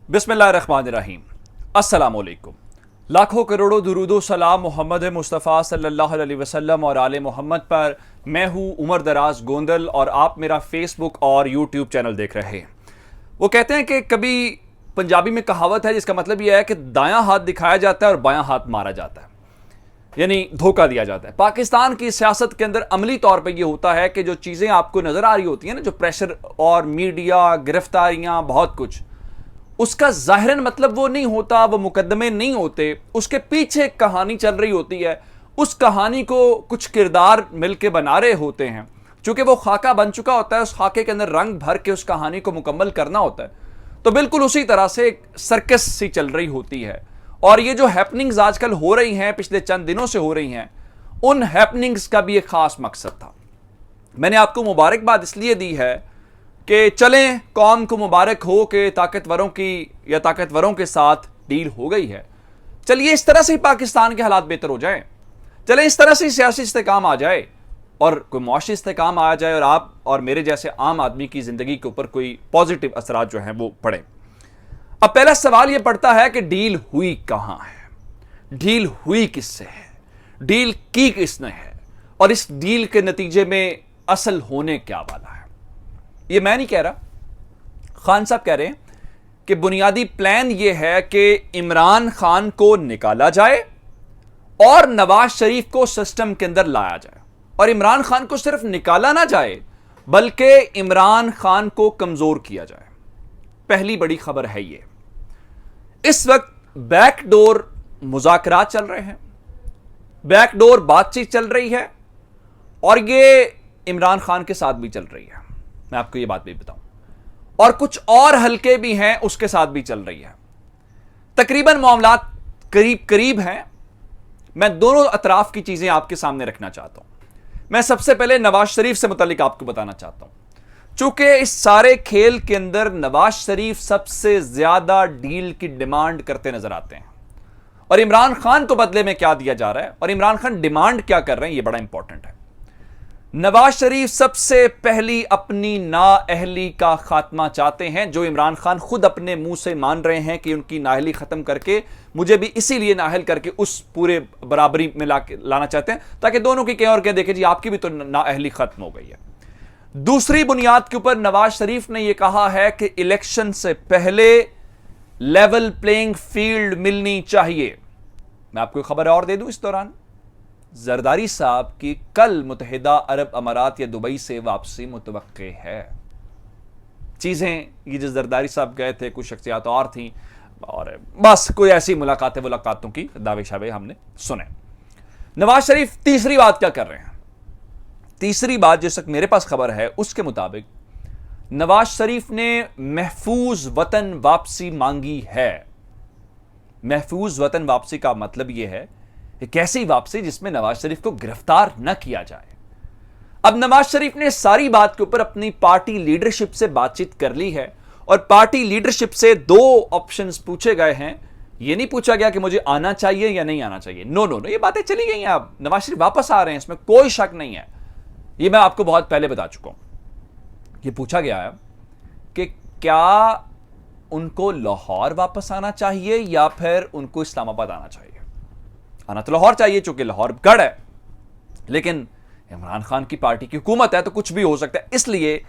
बिस्मिल्लाहिर्रहमानिर्रहीम। अस्सलामुअलैकुम। लाखों करोड़ों दुरूदो सलाम मोहम्मद मुस्तफ़ा सल्लल्लाहु अलैहि वसल्लम और आले मोहम्मद पर। मैं हूं उमर दराज गोंदल और आप मेरा फेसबुक और यूट्यूब चैनल देख रहे हैं। वो कहते हैं कि कभी पंजाबी में कहावत है जिसका मतलब यह है कि दायां हाथ दिखाया जाता है और बायां हाथ मारा जाता है, यानी धोखा दिया जाता है। पाकिस्तान की सियासत के अंदर अमली तौर पे ये होता है कि जो चीज़ें आपको नज़र आ रही होती हैं ना, जो प्रेशर और मीडिया, गिरफ्तारियां, बहुत कुछ, उसका जाहिरन मतलब वो नहीं होता, वो मुकदमे नहीं होते, उसके पीछे एक कहानी चल रही होती है। उस कहानी को कुछ किरदार मिलके बना रहे होते हैं। चूंकि वो खाका बन चुका होता है, उस खाके के अंदर रंग भर के उस कहानी को मुकम्मल करना होता है। तो बिल्कुल उसी तरह से एक सर्कस सी चल रही होती है। और ये जो हैपनिंग्स आजकल हो रही हैं, पिछले चंद दिनों से हो रही हैं, उन हैपनिंग्स का भी एक खास मकसद था। मैंने आपको मुबारकबाद इसलिए दी है कि चलें, कौम को मुबारक हो कि ताकतवरों की या ताकतवरों के साथ डील हो गई है। चलिए इस तरह से ही पाकिस्तान के हालात बेहतर हो जाएं। चलें इस तरह से सियासी इस्तेकाम आ जाए और कोई मुआशी इस्तेकाम आ जाए और आप और मेरे जैसे आम आदमी की जिंदगी के ऊपर कोई पॉजिटिव असरात जो हैं वो पड़े। अब पहला सवाल यह पड़ता है कि डील हुई कहां है, डील हुई किससे है, डील की किसने है, और इस डील के नतीजे में असल होने क्या वाला है। ये मैं नहीं कह रहा, खान साहब कह रहे हैं कि बुनियादी प्लान यह है कि इमरान खान को निकाला जाए और नवाज शरीफ को सिस्टम के अंदर लाया जाए। और इमरान खान को सिर्फ निकाला ना जाए बल्कि इमरान खान को कमजोर किया जाए। पहली बड़ी खबर है ये। इस वक्त बैकडोर मुज़ाकरात चल रहे हैं, बैकडोर बातचीत चल रही है और ये इमरान खान के साथ भी चल रही है। मैं आपको ये बात भी बताऊं, और कुछ और हल्के भी हैं उसके साथ भी चल रही है। तकरीबन मामलात करीब करीब हैं। मैं दोनों अतराफ की चीजें आपके सामने रखना चाहता हूं। मैं सबसे पहले नवाज शरीफ से मुतालिक आपको बताना चाहता हूं। चूंकि इस सारे खेल के अंदर नवाज शरीफ सबसे ज्यादा डील की डिमांड करते नजर आते हैं, और इमरान खान को बदले में क्या दिया जा रहा है और इमरान खान डिमांड क्या कर रहे हैं, यह बड़ा इंपॉर्टेंट है। नवाज शरीफ सबसे पहली अपनी नाअहली का खात्मा चाहते हैं, जो इमरान खान खुद अपने मुंह से मान रहे हैं कि उनकी नाअहली खत्म करके मुझे भी इसीलिए नाअहल करके उस पूरे बराबरी में लाना चाहते हैं, ताकि दोनों की कहें और कहें देखें जी आपकी भी तो नाअहली खत्म हो गई है। दूसरी बुनियाद के ऊपर नवाज शरीफ ने यह कहा है कि इलेक्शन से पहले लेवल प्लेइंग फील्ड मिलनी चाहिए। मैं आपको खबर और दे दूं इस दौरान, जरदारी साहब की कल मुत्तहिदा अरब अमारात या दुबई से वापसी मुतवक्के है। चीजें ये जो जरदारी साहब गए थे, कुछ शख्सियात और थी और बस कोई ऐसी मुलाकातों की दावे शावे हमने सुने। नवाज शरीफ तीसरी बात क्या कर रहे हैं? तीसरी बात जिस तक मेरे पास खबर है उसके मुताबिक नवाज शरीफ ने महफूज वतन वापसी मांगी है। महफूज वतन वापसी का मतलब यह है एक ऐसी वापसी जिसमें नवाज शरीफ को गिरफ्तार न किया जाए। अब नवाज शरीफ ने सारी बात के ऊपर अपनी पार्टी लीडरशिप से बातचीत कर ली है और पार्टी लीडरशिप से दो ऑप्शंस पूछे गए हैं। यह नहीं पूछा गया कि मुझे आना चाहिए या नहीं आना चाहिए। नो नो नो, ये बातें चली गई हैं। अब नवाज शरीफ वापस आ रहे हैं, इसमें कोई शक नहीं है। यह मैं आपको बहुत पहले बता चुका हूं। यह पूछा गया है कि क्या उनको लाहौर वापस आना चाहिए या फिर उनको इस्लामाबाद आना चाहिए। आना तो लाहौर चाहिए चूंकि लाहौर गढ़ है, लेकिन इमरान खान की पार्टी की हुकूमत है तो कुछ भी हो सकता है। इसलिए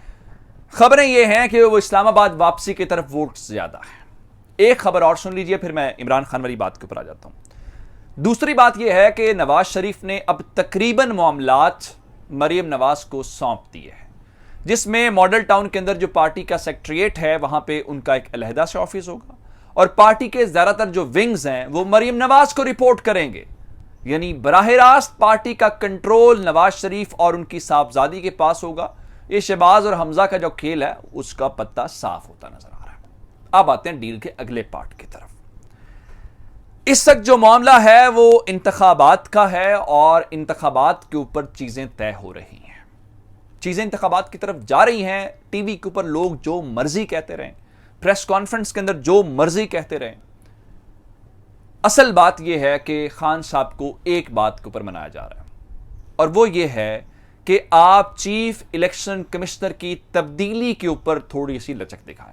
खबरें यह हैं कि वो इस्लामाबाद वापसी की तरफ वोट ज्यादा है। एक खबर और सुन लीजिए, फिर मैं इमरान खान वाली बात के ऊपर आ जाता हूं। दूसरी बात यह है कि नवाज शरीफ ने अब तकरीबन मामलात मरियम नवाज को सौंप दिए हैं, जिसमें मॉडल टाउन के अंदर जो पार्टी का सेक्रेटरीट है वहां पे उनका एक अलहदा से ऑफिस होगा और पार्टी के ज्यादातर जो विंग्स हैं वो मरियम नवाज को रिपोर्ट करेंगे। यानी बराह रास्त पार्टी का कंट्रोल नवाज शरीफ और उनकी साहबजादी के पास होगा। ये शहबाज और हमजा का जो खेल है उसका पत्ता साफ होता नजर आ रहा है। अब आते हैं डील के अगले पार्ट की तरफ। इस वक्त जो मामला है वो इंतखाबात का है और इंतखाबात के ऊपर चीजें तय हो रही हैं। चीजें इंतखाबात की तरफ जा रही हैं। टीवी के ऊपर लोग जो मर्जी कहते रहें, प्रेस कॉन्फ्रेंस के अंदर जो मर्जी कहते रहें, असल बात यह है कि खान साहब को एक बात के ऊपर मनाया जा रहा है और वो ये है कि आप चीफ इलेक्शन कमिश्नर की तब्दीली के ऊपर थोड़ी सी लचक दिखाएं।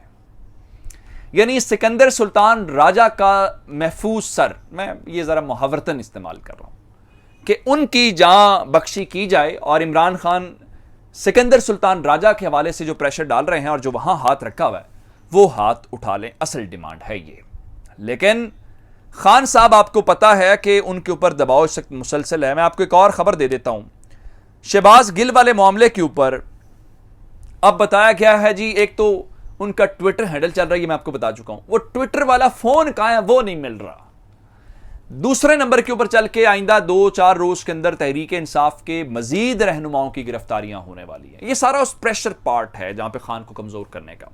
यानी सिकंदर सुल्तान राजा का महफूज सर, मैं ये ज़रा मुहावरतन इस्तेमाल कर रहा हूं कि उनकी जान बख्शी की जाए, और इमरान खान सिकंदर सुल्तान राजा के हवाले से जो प्रेशर डाल रहे हैं और जो वहां हाथ रखा हुआ है वो हाथ उठा लें, असल डिमांड है ये। लेकिन खान साहब, आपको पता है कि उनके ऊपर दबाव इस वक्त मुसलसल है। मैं आपको एक और खबर दे देता हूं, शहबाज गिल वाले मामले के ऊपर अब बताया गया है जी, एक तो उनका ट्विटर हैंडल चल रही है, मैं आपको बता चुका हूं, वो ट्विटर वाला फोन कहां है वो नहीं मिल रहा। दूसरे नंबर के ऊपर चल के आइंदा 2-4 रोज के अंदर तहरीक इंसाफ के मजीद रहनुमाओं की गिरफ्तारियां होने वाली हैं। ये सारा उस प्रेशर पार्ट है जहां पे खान को कमजोर करने का,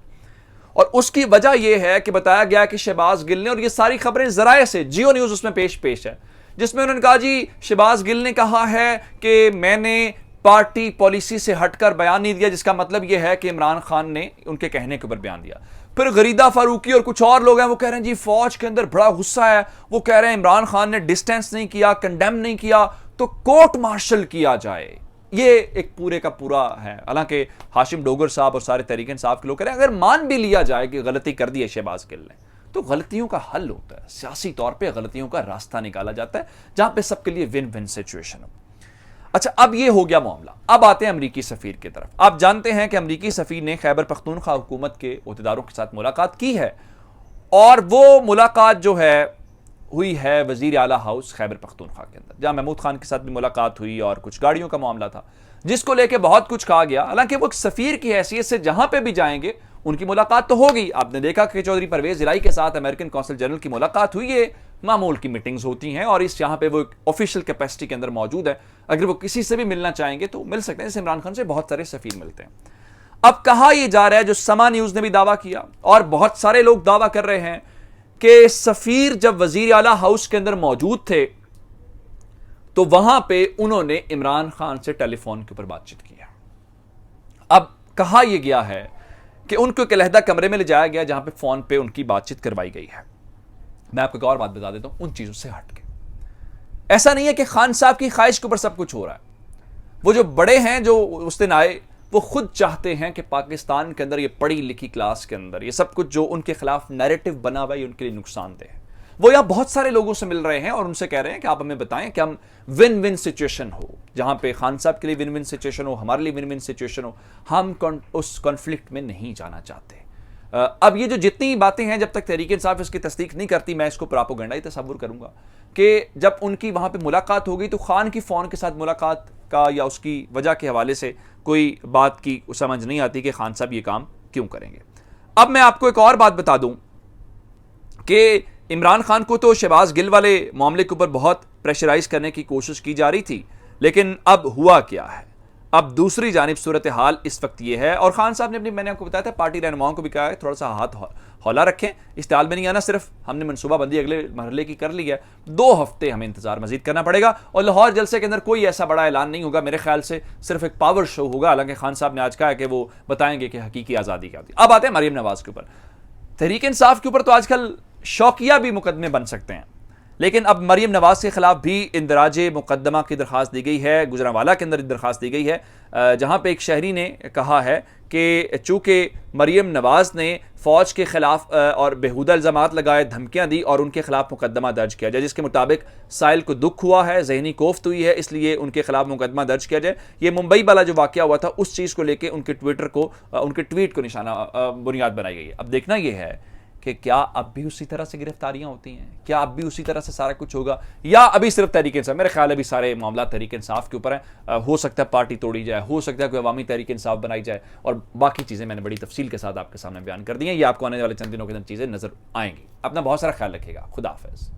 और उसकी वजह यह है कि बताया गया कि शहबाज गिल ने, और ये सारी खबरें जराए से, जियो न्यूज उसमें पेश है, जिसमें उन्होंने कहा जी शहबाज गिल ने कहा है कि मैंने पार्टी पॉलिसी से हटकर बयान नहीं दिया, जिसका मतलब यह है कि इमरान खान ने उनके कहने के ऊपर बयान दिया। फिर गरीदा फारूकी और कुछ और लोग हैं, वो कह रहे हैं जी फौज के अंदर बड़ा गुस्सा है, वो कह रहे हैं इमरान खान ने डिस्टेंस नहीं किया, कंडेम नहीं किया, तो कोर्ट मार्शल किया जाए। ये एक पूरे का पूरा है। हालांकि हाशिम डोगर साहब और सारे तहरीक इंसाफ के लोग कह रहे हैं अगर मान भी लिया जाए कि गलती कर दी है शहबाज गिल ने, तो गलतियों का हल होता है, सियासी तौर पे गलतियों का रास्ता निकाला जाता है जहां पे सबके लिए विन विन सिचुएशन हो। अच्छा, अब ये हो गया मामला। अब आते हैं अमरीकी सफीर की तरफ। आप जानते हैं कि अमरीकी सफीर ने खैबर पख्तूनख्वा हुकूमत के अहदेदारों के साथ मुलाकात की है, और वो मुलाकात जो है हुई है वजीर आला हाउस खैबर पख्तूनख्वा के अंदर, जहां महमूद खान के साथ भी मुलाकात हुई और कुछ गाड़ियों का मामला था, जिसको लेके बहुत कुछ कहा गया। हालांकि वो एक सफीर की हैसियत से जहां पे भी जाएंगे उनकी मुलाकात तो होगी। आपने देखा कि चौधरी परवेज इलाही के साथ अमेरिकन कौंसल जनरल की मुलाकात हुई है, मामूल की मीटिंग्स होती हैं, और इस यहां पे वो ऑफिशियल कैपेसिटी के अंदर मौजूद है। अगर वो किसी से भी मिलना चाहेंगे तो मिल सकते हैं, जैसे इमरान खान से बहुत सारे सफीर मिलते हैं। अब कहा यह जा रहा है, जो समा न्यूज ने भी दावा किया और बहुत सारे लोग दावा कर रहे हैं कि सफीर जब वजीर आला हाउस के अंदर मौजूद थे तो वहां पे उन्होंने इमरान खान से टेलीफोन के ऊपर बातचीत की है। अब कहा यह गया है कि उनको एक अलहदा कमरे में ले जाया गया जहां पे फोन पे उनकी बातचीत करवाई गई है। मैं आपको एक और बात बता देता हूं, उन चीजों से हट के ऐसा नहीं है कि खान साहब की ख्वाहिश के ऊपर सब कुछ हो रहा है। वो जो बड़े हैं जो उस दिन आए, वो खुद चाहते हैं कि पाकिस्तान के अंदर ये पढ़ी लिखी क्लास के अंदर ये सब कुछ जो उनके खिलाफ नैरेटिव बना हुआ है उनके लिए नुकसानदेह है। वो यहां बहुत सारे लोगों से मिल रहे हैं और उनसे कह रहे हैं कि आप हमें बताएं कि हम विन विन सिचुएशन हो, जहां पे खान साहब के लिए विन विन सिचुएशन हो, हमारे लिए विन विन सिचुएशन हो। हम उस कॉन्फ्लिक्ट में नहीं जाना चाहते। अब ये जो जितनी बातें हैं, जब तक तहरीक इंसाफ इसकी तस्दीक नहीं करती, मैं इसको प्रोपेगेंडा ही तस्वुर करूंगा कि जब उनकी वहां पे मुलाकात होगी तो खान की फ़ोन के साथ मुलाकात का या उसकी वजह के हवाले से कोई बात की समझ नहीं आती कि खान साहब ये काम क्यों करेंगे। अब मैं आपको एक और बात बता दूं कि इमरान खान को तो शहबाज गिल वाले मामले के ऊपर बहुत प्रेशराइज करने की कोशिश की जा रही थी, लेकिन अब हुआ क्या है? अब दूसरी जानिब सूरत हाल इस वक्त ये है, और खान साहब ने अपनी, मैंने आपको बताया था, पार्टी रहनुमाओं को भी कहा है थोड़ा सा हाथ हौला रखें, इस्तेमाल में नहीं आना। सिर्फ हमने मनसूबाबंदी अगले मरहले की कर ली है, 2 हफ्ते हमें इंतजार मजीद करना पड़ेगा, और लाहौर जलसे के अंदर कोई ऐसा बड़ा ऐलान नहीं होगा मेरे ख्याल से, सिर्फ एक पावर शो होगा। हालांकि खान साहब ने आज कहा है कि वो बताएंगे कि हकीकी आज़ादी क्या होती है। अब आते हैं मरीम नवाज के ऊपर। तहरीक इंसाफ के ऊपर तो आजकल शौकिया भी मुकदमे बन सकते हैं, लेकिन अब मरीम नवाज के खिलाफ भी इंदराज मुकदमा की दरख्वास्त दी गई है। गुजरांवाला के अंदर दरख्वास्त दी गई है, जहां पे एक शहरी ने कहा है कि चूंकि मरीम नवाज ने फ़ौज के खिलाफ और बेहुदा इल्ज़ामात लगाए, धमकियां दी और उनके खिलाफ मुकदमा दर्ज किया जाए, जिसके मुताबिक साइल को दुख हुआ है, जहनी कोफ्त हुई है, इसलिए उनके खिलाफ मुकदमा दर्ज किया जाए। ये मुंबई वाला जो वाक़या हुआ था उस चीज़ को लेकर उनके ट्वीट को निशाना बुनियाद बनाई गई है। अब देखना यह है कि क्या अब भी उसी तरह से गिरफ्तारियां होती हैं, क्या अब भी उसी तरह से सारा कुछ होगा, या अभी सिर्फ तहरीक इंसाफ। मेरे ख्याल अभी सारे मामला तहरीक इंसाफ के ऊपर है। हो सकता है पार्टी तोड़ी जाए, हो सकता है कोई अवामी तहरीक इंसाफ बनाई जाए, और बाकी चीज़ें मैंने बड़ी तफसील के साथ आपके सामने बयान कर दी हैं। ये आपको आने वाले चंद दिनों के अंदर चीज़ें नजर आएंगी। अपना बहुत सारा ख्याल रखिएगा। खुदा हाफिज़।